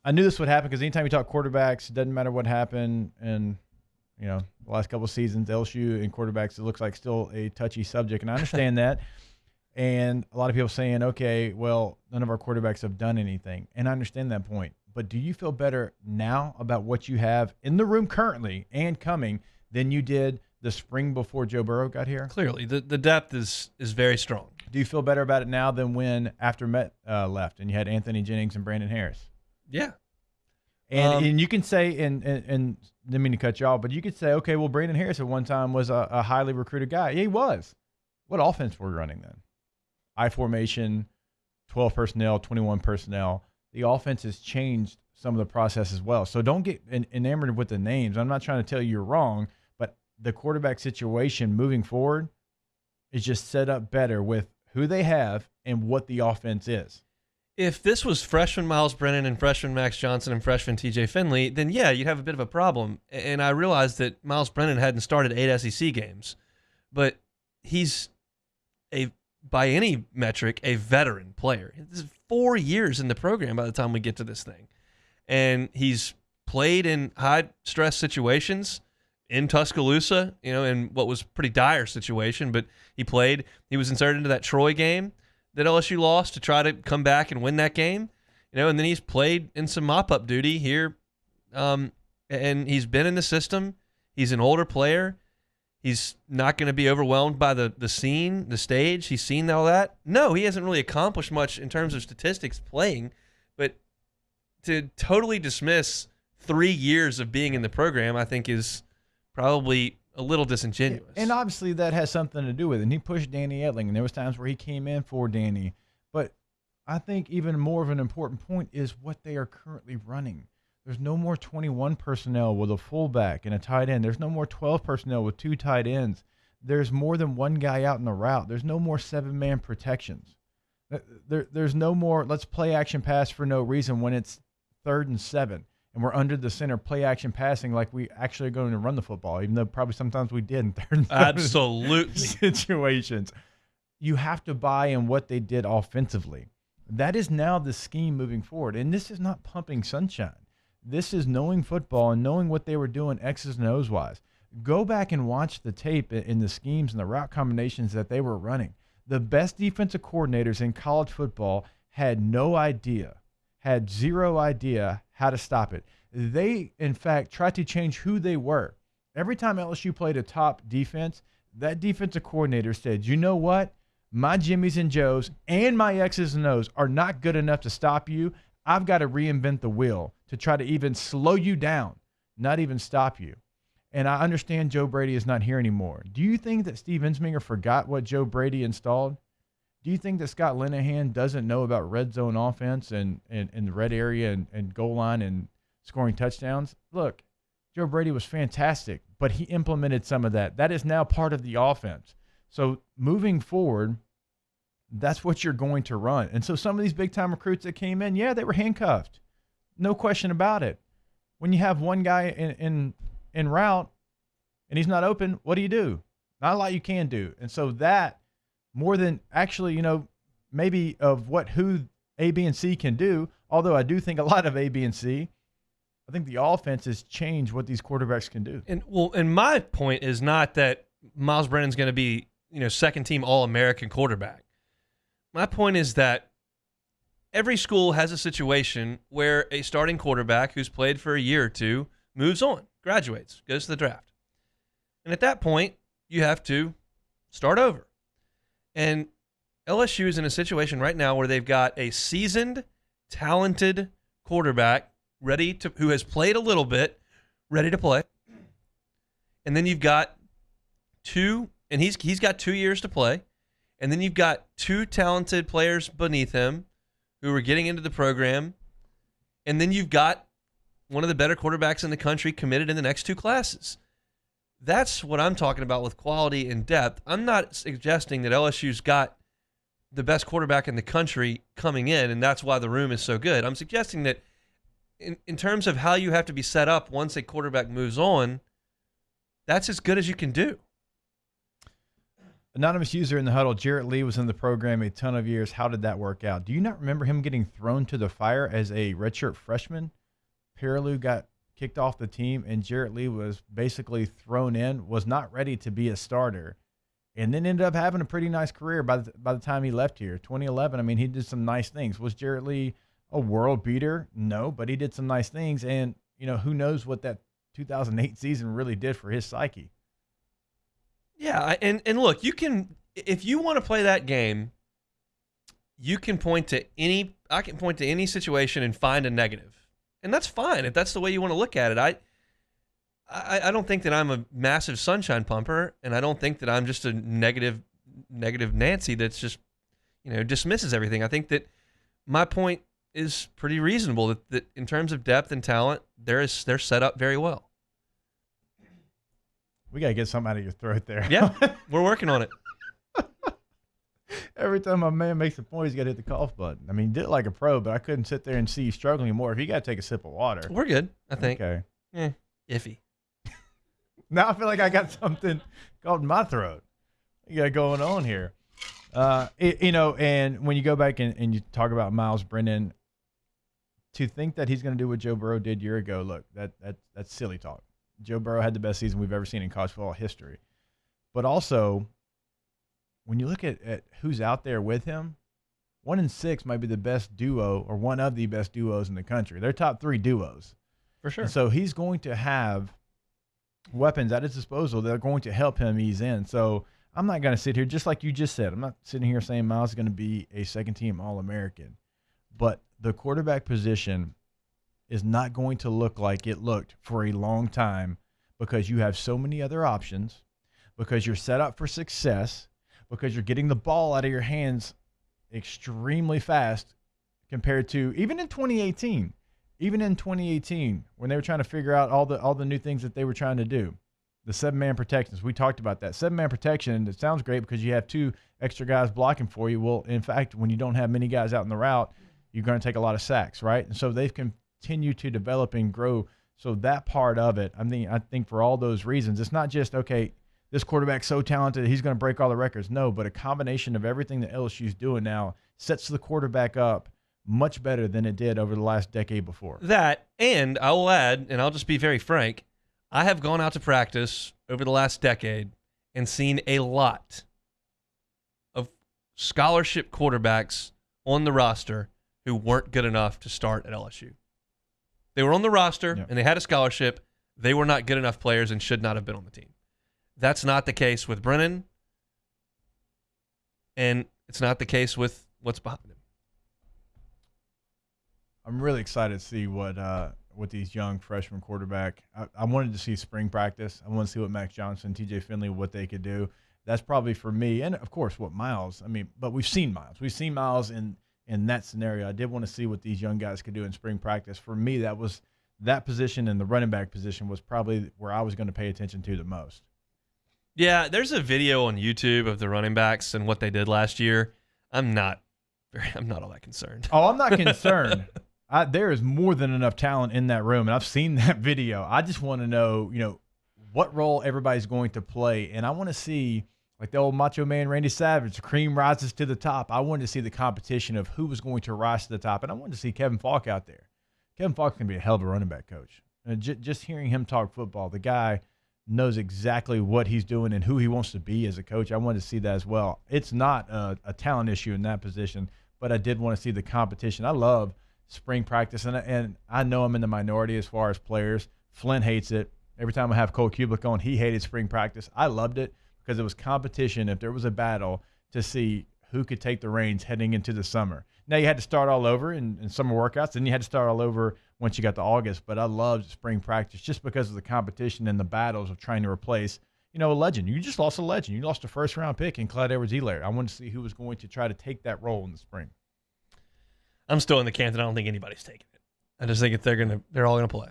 I knew this would happen because anytime you talk quarterbacks, it doesn't matter what happened. And, the last couple of seasons, LSU and quarterbacks, it looks like still a touchy subject. And I understand that. And a lot of people saying, okay, well, none of our quarterbacks have done anything. And I understand that point. But do you feel better now about what you have in the room currently and coming than you did the spring before Joe Burrow got here? Clearly, the depth is very strong. Do you feel better about it now than when after Met left and you had Anthony Jennings and Brandon Harris? Yeah. And you can say, and didn't mean to cut you off, but you could say, okay, well, Brandon Harris at one time was a highly recruited guy. Yeah, he was. What offense were we running then? I formation, 12 personnel, 21 personnel. The offense has changed some of the process as well. So don't get enamored with the names. I'm not trying to tell you you're wrong, but the quarterback situation moving forward is just set up better with who they have and what the offense is. If this was freshman Miles Brennan and freshman Max Johnson and freshman TJ Finley, then yeah, you'd have a bit of a problem. And I realized that Miles Brennan hadn't started 8 SEC games, but he's by any metric, a veteran player. This is 4 years in the program by the time we get to this thing. And he's played in high-stress situations in Tuscaloosa, in what was a pretty dire situation, but he played. He was inserted into that Troy game that LSU lost to try to come back and win that game, and then he's played in some mop-up duty here, and he's been in the system. He's an older player. He's not going to be overwhelmed by the scene, the stage. He's seen all that. No, he hasn't really accomplished much in terms of statistics playing, but to totally dismiss 3 years of being in the program, I think is probably a little disingenuous. And obviously that has something to do with it. And he pushed Danny Etling, and there was times where he came in for Danny. But I think even more of an important point is what they are currently running. There's no more 21 personnel with a fullback and a tight end. There's no more 12 personnel with 2 tight ends. There's more than one guy out in the route. There's no more 7-man protections. There's no more let's play action pass for no reason when it's 3rd and 7. And we're under the center play action passing like we actually are going to run the football, even though probably sometimes we did in 3rd and 7 Absolutely. situations. You have to buy in what they did offensively. That is now the scheme moving forward. And this is not pumping sunshine. This is knowing football and knowing what they were doing X's and O's wise. Go back and watch the tape in the schemes and the route combinations that they were running. The best defensive coordinators in college football had no idea, had zero idea how to stop it. They, in fact, tried to change who they were. Every time LSU played a top defense, that defensive coordinator said, you know what? My Jimmies and Joes and my X's and O's are not good enough to stop you. I've got to reinvent the wheel to try to even slow you down, not even stop you. And I understand Joe Brady is not here anymore. Do you think that Steve Ensminger forgot what Joe Brady installed? Do you think that Scott Linehan doesn't know about red zone offense and the red area and goal line and scoring touchdowns? Look, Joe Brady was fantastic, but he implemented some of that. That is now part of the offense. So moving forward, that's what you're going to run. And so some of these big-time recruits that came in, yeah, they were handcuffed. No question about it. When you have one guy in route and he's not open, what do? Not a lot you can do. And so that, more than actually, maybe of who A, B, and C can do, although I do think a lot of A, B, and C, I think the offense has changed what these quarterbacks can do. And my point is not that Miles Brennan's going to be, second-team All-American quarterback. My point is that every school has a situation where a starting quarterback who's played for a year or two moves on, graduates, goes to the draft. And at that point, you have to start over. And LSU is in a situation right now where they've got a seasoned, talented quarterback who has played a little bit, ready to play. And then you've got and he's got 2 years to play. And then you've got 2 talented players beneath him who are getting into the program. And then you've got one of the better quarterbacks in the country committed in the next 2 classes. That's what I'm talking about with quality and depth. I'm not suggesting that LSU's got the best quarterback in the country coming in, and that's why the room is so good. I'm suggesting that in terms of how you have to be set up once a quarterback moves on, that's as good as you can do. Anonymous user in the huddle, Jarrett Lee was in the program a ton of years. How did that work out? Do you not remember him getting thrown to the fire as a redshirt freshman? Perilou got kicked off the team, and Jarrett Lee was basically thrown in, was not ready to be a starter, and then ended up having a pretty nice career by the time he left here. 2011, I mean, he did some nice things. Was Jarrett Lee a world beater? No, but he did some nice things, and, who knows what that 2008 season really did for his psyche. Yeah, and look, if you want to play that game, you can I can point to any situation and find a negative. And that's fine if that's the way you want to look at it. I don't think that I'm a massive sunshine pumper, and I don't think that I'm just a negative Nancy that's just, dismisses everything. I think that my point is pretty reasonable, that in terms of depth and talent, they're set up very well. We got to get something out of your throat there. Yeah, we're working on it. Every time my man makes a point, he's got to hit the cough button. I mean, he did it like a pro, but I couldn't sit there and see you struggling more. If you got to take a sip of water. We're good, I think. Okay. Iffy. Now I feel like I got something caught in my throat. You got going on here. And when you go back and you talk about Miles Brennan, to think that he's going to do what Joe Burrow did a year ago, look, that's silly talk. Joe Burrow had the best season we've ever seen in college football history. But also, when you look at who's out there with him, 1 and 6 might be the best duo or one of the best duos in the country. They're top 3 duos. For sure. And so he's going to have weapons at his disposal that are going to help him ease in. So I'm not going to sit here, just like you just said, I'm not sitting here saying Miles is going to be a second-team All-American. But the quarterback position is not going to look like it looked for a long time because you have so many other options, because you're set up for success, because you're getting the ball out of your hands extremely fast compared to even in 2018. Even in 2018, when they were trying to figure out all the new things that they were trying to do, the 7-man protections, we talked about that. 7-man protection, it sounds great because you have 2 extra guys blocking for you. Well, in fact, when you don't have many guys out in the route, you're going to take a lot of sacks, right? And so they've continued to develop and grow. So that part of it, I think for all those reasons, it's not just, okay, this quarterback's so talented, he's going to break all the records. No, but a combination of everything that LSU's doing now sets the quarterback up much better than it did over the last decade before. That, and I will add, and I'll just be very frank, I have gone out to practice over the last decade and seen a lot of scholarship quarterbacks on the roster who weren't good enough to start at LSU. They were on the roster, and they had a scholarship. They were not good enough players and should not have been on the team. That's not the case with Brennan, and it's not the case with what's behind him. I'm really excited to see what these young freshman quarterback. I wanted to see spring practice. I want to see what Max Johnson, TJ Finley, what they could do. That's probably for me, and of course what Miles. I mean, but we've seen Miles. We've seen Miles in that scenario. I did want to see what these young guys could do in spring practice. For me, that position and the running back position was probably where I was going to pay attention to the most. Yeah, there's a video on YouTube of the running backs and what they did last year. I'm not all that concerned. Oh, I'm not concerned. There is more than enough talent in that room, and I've seen that video. I just want to know, what role everybody's going to play, and I want to see, like the old Macho Man Randy Savage, the cream rises to the top. I wanted to see the competition of who was going to rise to the top, and I wanted to see Kevin Falk out there. Kevin Falk can be a hell of a running back coach. Just hearing him talk football, the guy knows exactly what he's doing and who he wants to be as a coach. I wanted to see that as well. It's not a talent issue in that position, but I did want to see the competition. I love spring practice, and I know I'm in the minority as far as players. Flynn hates it. Every time I have Cole Kublik on, he hated spring practice. I loved it because it was competition. If there was a battle to see who could take the reins heading into the summer. Now you had to start all over in summer workouts, then you had to start all over once you got to August. But I loved spring practice just because of the competition and the battles of trying to replace, a legend. You just lost a legend. You lost a first-round pick in Clyde Edwards-Helaire. I wanted to see who was going to try to take that role in the spring. I'm still in the camp that I don't think anybody's taking it. I just think they're all gonna play.